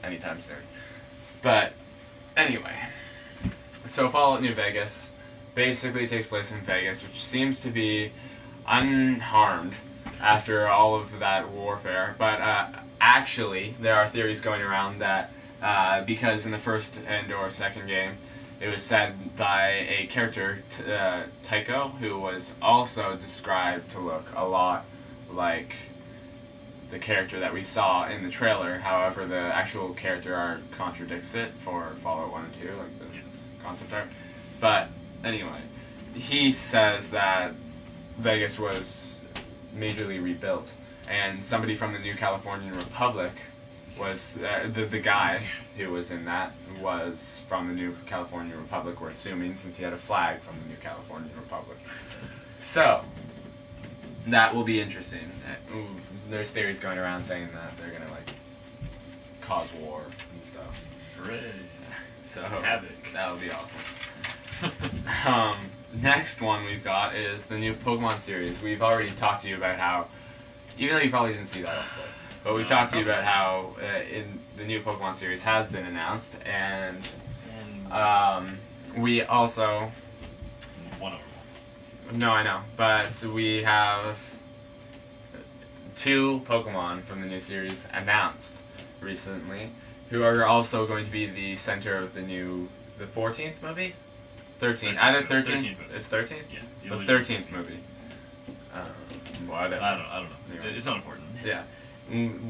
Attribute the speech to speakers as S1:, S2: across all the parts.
S1: anytime soon. But anyway, so Fallout New Vegas basically takes place in Vegas, which seems to be unharmed after all of that warfare. But actually, there are theories going around that because in the first and or second game, it was said by a character, Tycho, who was also described to look a lot like the character that we saw in the trailer. However, the actual character art contradicts it for Fallout 1 and 2, like the concept art. But anyway, he says that Vegas was majorly rebuilt, and somebody from the New Californian Republic was the guy who was in that was from the New Californian Republic, we're assuming, since he had a flag from the New Californian Republic. So that will be interesting. There's theories going around saying that they're gonna like cause war and stuff.
S2: Hooray!
S1: So
S2: Havoc.
S1: That would be awesome. Next one we've got is the new Pokemon series. We've already talked to you about how, even though you probably didn't see that episode, but we've talked to you about how in the new Pokemon series has been announced, and we also...
S2: One over.
S1: No, I know, but we have 2 Pokemon from the new series announced recently, who are also going to be the center of the 14th movie? 13th. Either 13th. It's 13th?
S2: Yeah.
S1: The 13th movie. Whatever.
S2: I don't know. Anyway. It's not important.
S1: Yeah.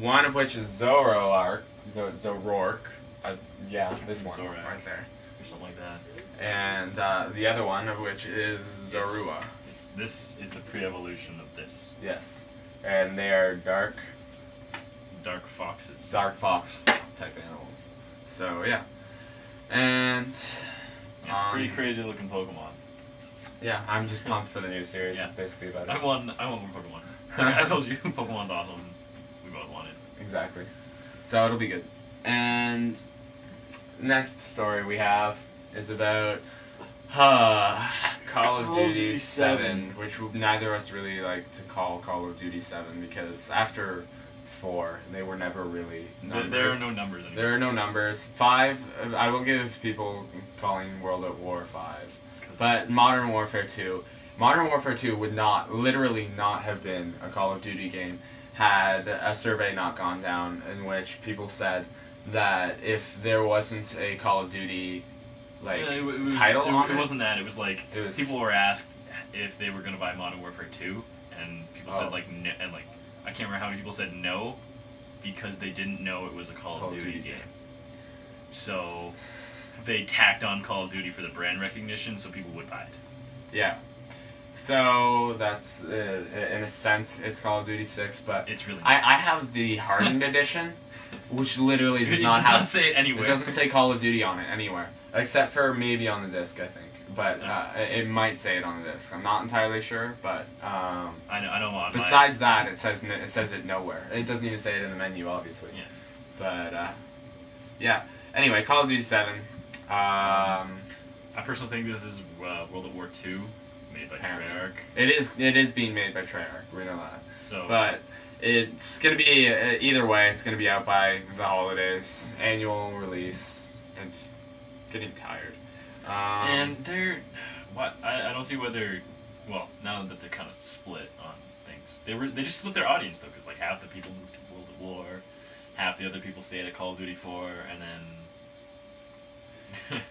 S1: One of which is Zoroark. Yeah, this one
S2: Zorak.
S1: right there.
S2: Or something like that.
S1: And the other one of which is Zorua.
S2: This is the pre-evolution of this.
S1: Yes. And they are dark
S2: foxes.
S1: Dark fox type animals. So, yeah. And...
S2: pretty crazy looking Pokemon.
S1: Yeah, I'm just pumped for the new series.
S2: Yeah.
S1: That's basically about it.
S2: I want more Pokemon. I told you, Pokemon's awesome. We both want it.
S1: Exactly. So it'll be good. And next story we have is about Call of Duty 7, which neither of us really like to call Call of Duty 7 because after 4, they were never really numbered.
S2: There are no numbers anymore.
S1: There are no numbers. 5, I will give people calling World at War 5. But Modern Warfare 2 would literally not have been a Call of Duty game had a survey not gone down in which people said that if there wasn't a Call of Duty title on it.
S2: It wasn't that. It was like people were asked if they were going to buy Modern Warfare 2, and people said like no, and like I can't remember how many people said no because they didn't know it was a Call of Duty game. So they tacked on Call of Duty for the brand recognition, so people would buy it.
S1: Yeah. So that's in a sense it's Call of Duty 6, but
S2: it's really.
S1: I have the hardened edition, which literally does not
S2: say it anywhere.
S1: It doesn't say Call of Duty on it anywhere, except for maybe on the disc, I think. But it might say it on the disc. I'm not entirely sure, but
S2: I know.
S1: Besides that, it says it nowhere. It doesn't even say it in the menu, obviously.
S2: Yeah.
S1: But yeah. Anyway, Call of Duty 7.
S2: I personally think this is World at War 2, made by Treyarch.
S1: It is being made by Treyarch. We know that.
S2: So,
S1: but it's gonna be either way. It's gonna be out by the holidays, annual release. It's getting tired.
S2: And they're I don't see whether now that they're kind of split on things. They just split their audience though, because like half the people moved to World at War, half the other people stayed at Call of Duty 4, and then.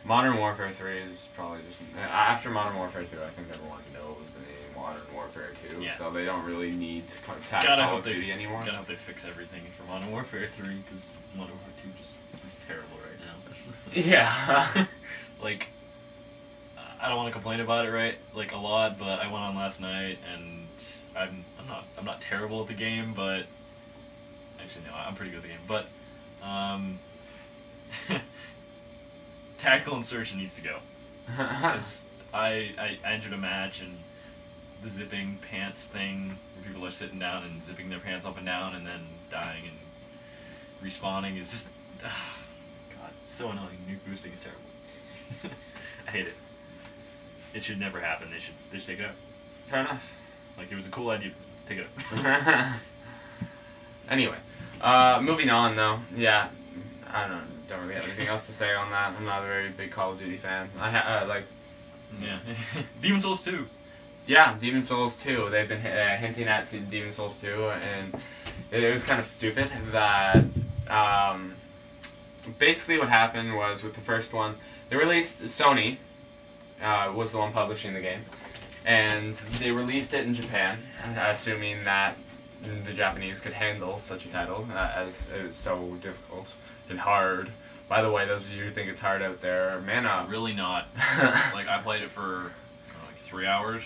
S1: Modern Warfare 3 is probably just... After Modern Warfare 2, I think everyone knows the name Modern Warfare 2, so they don't really need to tag Call of Duty anymore.
S2: Gotta hope they fix everything for Modern Warfare 3, because Modern Warfare 2 just is terrible right now.
S1: Yeah.
S2: Like, I don't want to complain about it a lot, but I went on last night, and I'm not terrible at the game, but... Actually, no, I'm pretty good at the game, but... Tactical insertion needs to go. Because I entered a match and the zipping pants thing, where people are sitting down and zipping their pants up and down and then dying and respawning is just... God, it's so annoying. Nuke boosting is terrible. I hate it. It should never happen. They should take it out.
S1: Fair enough.
S2: Like, it was a cool idea. Take it out.
S1: Anyway, moving on though. Yeah. I don't really have anything else to say on that. I'm not a very big Call of Duty fan.
S2: Yeah. Demon Souls 2.
S1: Yeah, Demon Souls 2. They've been hinting at Demon Souls 2, and it was kind of stupid that basically what happened was with the first one, they released Sony was the one publishing the game, and they released it in Japan, assuming that the Japanese could handle such a title, as it was so difficult and hard. By the way, those of you who think it's hard out there, man up.
S2: Really not. Like, I played it for like 3 hours.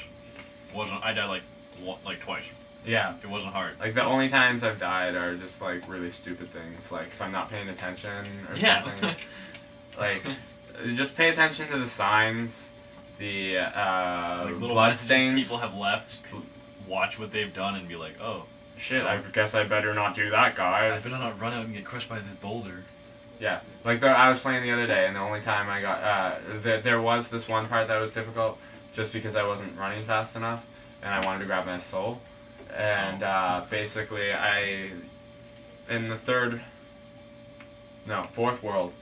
S2: I died like twice.
S1: Yeah.
S2: It wasn't hard.
S1: Like, the only times I've died are just, like, really stupid things. Like, if I'm not paying attention or something. Like, just pay attention to the signs, the
S2: like little
S1: blood
S2: messages
S1: stains.
S2: people have left. Just watch what they've done and be like, oh.
S1: Shit, I guess I better not do that, guys.
S2: I better not run out and get crushed by this boulder.
S1: Yeah. Like, I was playing the other day, and the only time I got... there was this one part that was difficult, just because I wasn't running fast enough, and I wanted to grab my soul. And basically, in the fourth world,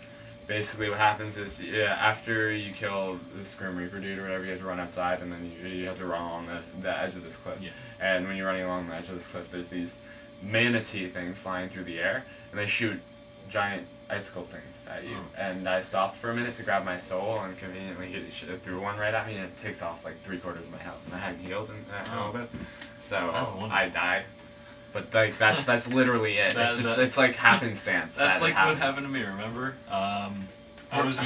S1: basically what happens is, after you kill this Grim Reaper dude or whatever, you have to run outside, and then you have to run along the edge of this cliff.
S2: Yeah.
S1: And when you're running along the edge of this cliff, there's these manatee things flying through the air, and they shoot giant icicle things at you. And I stopped for a minute to grab my soul, and conveniently threw one right at me, and it takes off like 3/4 of my health, and I hadn't healed in a little bit. So I died. But like that's literally it. It's like happenstance.
S2: That's like
S1: happens.
S2: what happened to me. Remember? I was in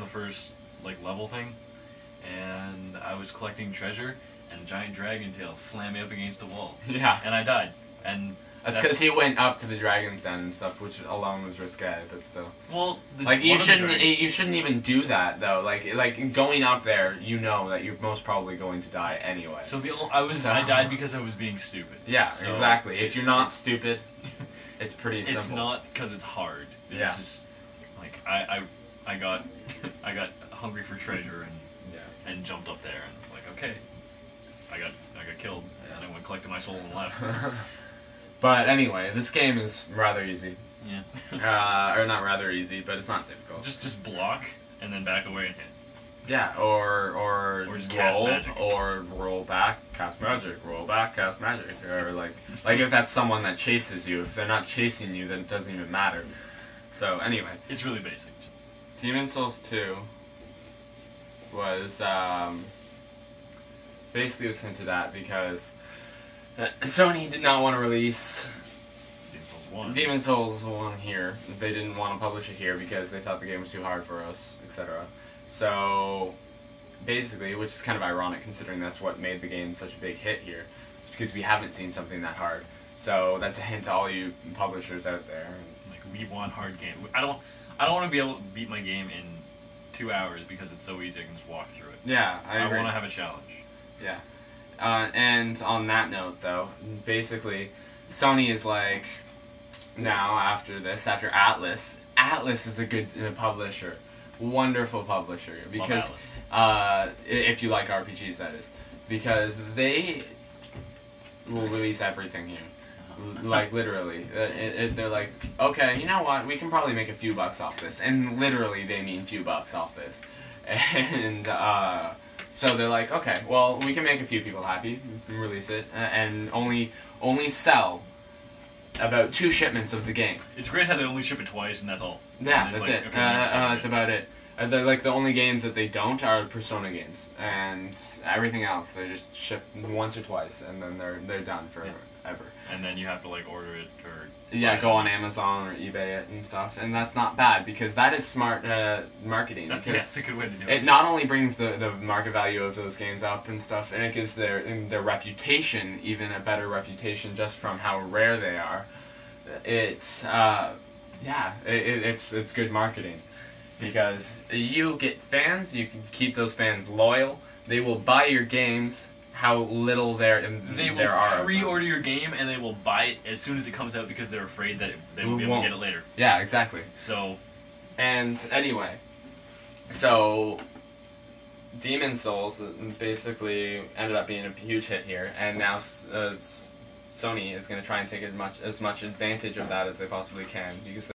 S2: the first like level thing, and I was collecting treasure, and a giant dragon tail slammed me up against a wall.
S1: Yeah.
S2: And I died. And
S1: that's because he went up to the dragon's den and stuff, which alone was risque, but still.
S2: Well,
S1: like you shouldn't even do that though. Like going up there, you know that you're most probably going to die anyway.
S2: So I died because I was being stupid.
S1: Yeah,
S2: so,
S1: exactly. If you're not stupid, it's pretty simple.
S2: It's not because it's hard. It's just like I got hungry for treasure and jumped up there and was like, okay, I got killed and I went collected my soul and left.
S1: But anyway, this game is rather easy.
S2: Yeah.
S1: Or not rather easy, but it's not difficult.
S2: Just block and then back away and hit.
S1: Yeah, or
S2: just
S1: roll,
S2: cast magic.
S1: Or roll back, cast magic, roll back, cast magic, or like if that's someone that chases you. If they're not chasing you, then it doesn't even matter. So anyway,
S2: it's really basic.
S1: Demon Souls 2 was basically was hinted at because Sony did not want to release Demon Souls 1 here. They didn't want to publish it here because they thought the game was too hard for us, etc. So, basically, which is kind of ironic considering that's what made the game such a big hit here. It's because we haven't seen something that hard. So that's a hint to all you publishers out there.
S2: Like, we want hard game. I don't want to be able to beat my game in 2 hours because it's so easy I can just walk through it.
S1: Yeah, I
S2: want to have a challenge.
S1: Yeah. And on that note, though, basically, Sony is like, now after Atlas is a good publisher, wonderful publisher, because if you like RPGs, that is, because they will release everything here, like literally. They're like, okay, you know what? We can probably make a few bucks off this, and literally they mean few bucks off this, and so they're like, okay, well, we can make a few people happy, release it, and only sell about 2 shipments of the game.
S2: It's great how they only ship it twice, and that's all.
S1: Yeah, that's it. That's about it. Like, the only games that they don't are Persona games, and everything else they just ship once or twice, and then they're done forever.
S2: And then you have to like order it or
S1: go on Amazon or eBay it and stuff, and that's not bad because that is smart marketing.
S2: That's a good way to do it.
S1: It not only brings the market value of those games up and stuff, and it gives their reputation even a better reputation just from how rare they are. It's it's good marketing because you get fans, you can keep those fans loyal. They will buy your games. How little there are.
S2: They will pre-order your game and they will buy it as soon as it comes out because they're afraid that they won't be able to get it later.
S1: Yeah, exactly.
S2: So,
S1: and anyway, so Demon Souls basically ended up being a huge hit here, and now Sony is going to try and take as much advantage of that as they possibly can because